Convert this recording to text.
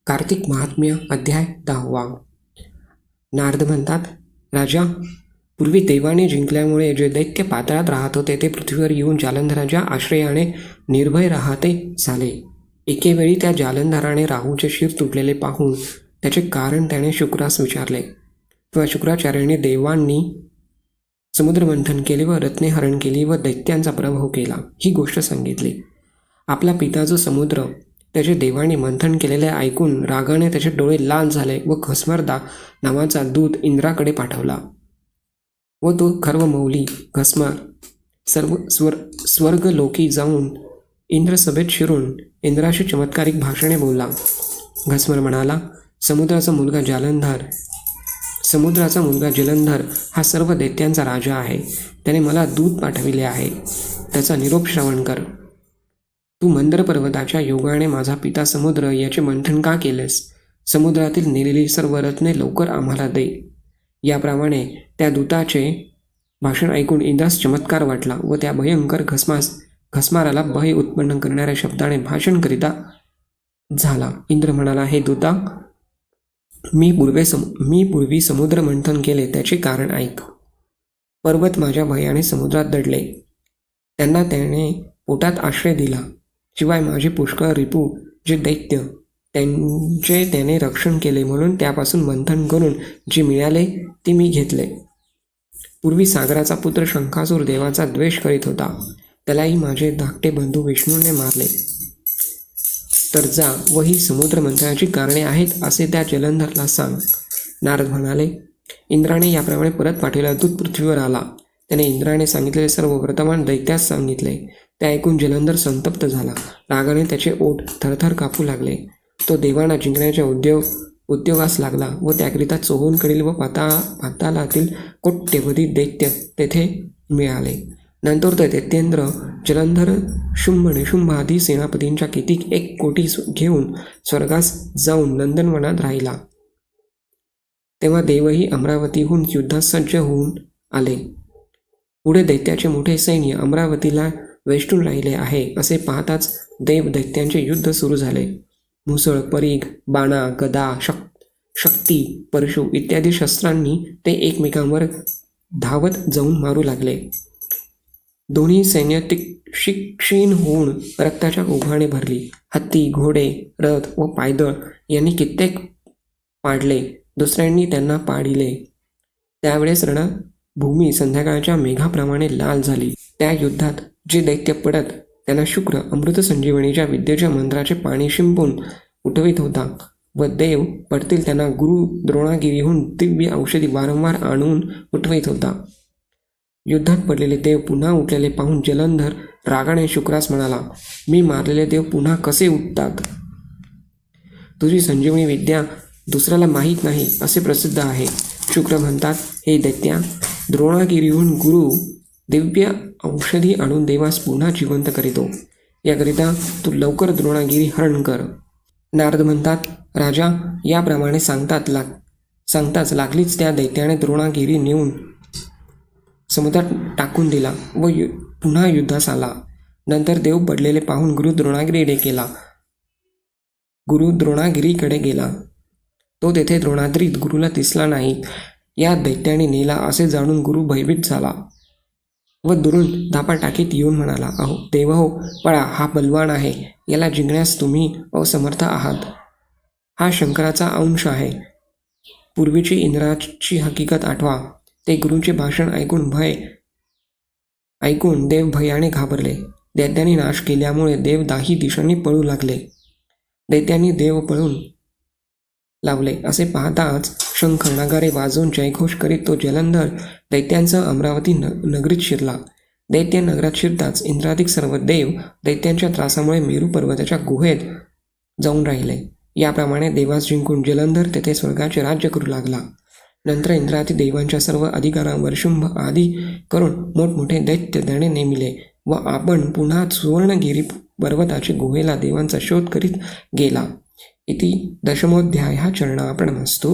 कार्तिक महात्म्य अध्याय 10. नारद म्हणतात, राजा, पूर्वी देवाने जिंकल्यामुळे जे दैत्य पाताळात राहत होते ते पृथ्वीवर येऊन जालंधराच्या आश्रयाने निर्भय राहते झाले. एकेवेळी त्या जालंधराने राहूचे शिर तुटलेले पाहून त्याचे कारण त्याने शुक्रास विचारले. तेव्हा शुक्राचार्याने देवांनी समुद्रमंथन केले व रत्ने हरण केली व दैत्यांचा प्रभाव केला ही गोष्ट सांगितली. आपला पिता जो समुद्र त्याचे देवाने मंथन केलेले ऐकून रागाने त्याचे डोळे लाल झाले व घस्मरदा नावाचा दूत इंद्राकडे पाठवला व तो खर्वमौली घस्मार स्वर्गलोकी जाऊन इंद्रसभेत शिरून इंद्राशी चमत्कारिक भाषणे बोलला. घस्मर म्हणाला, समुद्राचा मुलगा जलंधर हा सर्व दैत्यांचा राजा आहे. त्याने मला दूत पाठविले आहे. त्याचा निरोप श्रवण कर. तू मंदर पर्वताच्या योगाने माझा पिता समुद्र याचे मंथन का केलेस? समुद्रातील नेलेली सर्व रत्ने लवकर आम्हाला दे. याप्रमाणे त्या दूताचे भाषण ऐकून इंद्रास चमत्कार वाटला व त्या भयंकर घस्माराला भय उत्पन्न करणाऱ्या शब्दाने भाषण करिता झाला. इंद्र म्हणाला, हे दूता, मी पूर्वी समुद्र मंथन केले त्याचे कारण ऐक. पर्वत माझ्या भयाने समुद्रात दडले. त्यांना त्याने पोटात आश्रय दिला. शिवाय माझे पुष्कळ रिपू जे दैत्य त्यांचे त्याने रक्षण केले म्हणून त्यापासून मंथन करून जे मिळाले ते मी घेतले. पूर्वी सागराचा पुत्र शंखासूर देवाचा द्वेष करीत होता. त्यालाही माझे धाकटे बंधू विष्णूने मारले. तर जा व ही समुद्र मंथनाची कारणे आहेत असे त्या जलंधरला सांग. नारद म्हणाले, इंद्राने याप्रमाणे परत पाठवलेला दूत पृथ्वीवर आला. त्याने इंद्राने सांगितलेले सर्व वर्तमान दैत्यास सांगितले. ते ऐकून जलंधर संतप्त झाला. रागाने त्याचे ओठ थरथर कापू लागले. तो देवांना जिंकण्याच्या उद्योगास लागला व त्याकरिता चोहोनकडील व पातालातील कोट्यवधी दैत्य तेथे मिळाले. नंतर ते दैत्येंद्र जलंधर शुंभ निशुंभ आदी सेनापतींच्या कितीक 1 कोटी घेऊन स्वर्गास जाऊन नंदनवनात राहिला. तेव्हा देवही अमरावतीहून युद्धास सज्ज होऊन आले. पुढे दैत्याचे मोठे सैन्य अमरावतीला वेष्टून राहिले आहे असे पाहताच देव दैत्यांचे युद्ध सुरू झाले. मुसळ, परीघ, बाणा, गदा, शक्ती, परशु इत्यादी शस्त्रांनी ते एकमेकांवर धावत जाऊन मारू लागले. दोन्ही सैन्य क्षीण होऊन रक्ताच्या ओघाने भरली. हत्ती, घोडे, रथ व पायदळ यांनी कित्येक पाडले. दुसऱ्यांनी त्यांना पाडिले. त्यावेळेस रणभूमी संध्याकाळच्या मेघाप्रमाणे लाल झाली. त्या युद्धात जे दैत्य पडत त्यांना शुक्र अमृत संजीवनीच्या विद्येच्या मंत्राचे पाणी शिंपून उठवित होता व देव पडतील त्यांना गुरु द्रोणागिरीहून दिव्य औषधी वारंवार आणून उठवित होता. युद्धात पडलेले देव पुन्हा उठलेले पाहून जलंधर रागाने शुक्रास म्हणाला, मी मारलेले देव पुन्हा कसे उठतात? तुझी संजीवनी विद्या दुसऱ्याला माहीत नाही असे प्रसिद्ध आहे. शुक्र म्हणतात, हे दैत्या, द्रोणागिरीहून गुरु दिव्य औषधी आणून देवास पुन्हा जिवंत करीतो. याकरिता तू लवकर द्रोणागिरी हरण कर. नारद म्हणतात, राजा, याप्रमाणे सांगताच लागलीच त्या दैत्याने द्रोणागिरी नेऊन समुद्रात टाकून दिला व पुन्हा युद्धास आला. नंतर देव पडलेले पाहून गुरु द्रोणागिरीकडे गेला. तो तेथे द्रोणाद्रीत गुरुला दिसला नाही. या दैत्याने नेला असे जाणून गुरु भयभीत झाला व दुरून धापा टाकीत येऊन म्हणाला, अहो देवहो, पळा, हा बलवान आहे. याला जिंकण्यास तुम्ही असमर्थ आहात. हा शंकराचा अंश आहे. पूर्वीची इंद्राची हकीकत आठवा. ते गुरूंचे भाषण ऐकून देव भयाने घाबरले. दैत्यांनी नाश केल्यामुळे देव दाही दिशांनी पळू लागले. दैत्यांनी देव पळून लावले असे पाहताच शंख नगारे वाजवून जयघोष करीत तो जलंधर दैत्यांचा अमरावती नगरीत शिरला. दैत्य नगरात शिरताच इंद्रादिक सर्व देव दैत्यांच्या त्रासामुळे मेरू पर्वताच्या गुहेत जाऊन राहिले. याप्रमाणे देवास जिंकून जलंधर तेथे स्वर्गाचे राज्य करू लागला. नंतर इंद्रादी देवांच्या सर्व अधिकारांवर शुंभ आदी करून मोठमोठे दैत्य त्याने नेमिले व आपण पुन्हा सुवर्णगिरी पर्वताच्या गुहेला देवांचा शोध करीत गेला. इति 10मोऽध्यायः चरणार्पणमस्तु.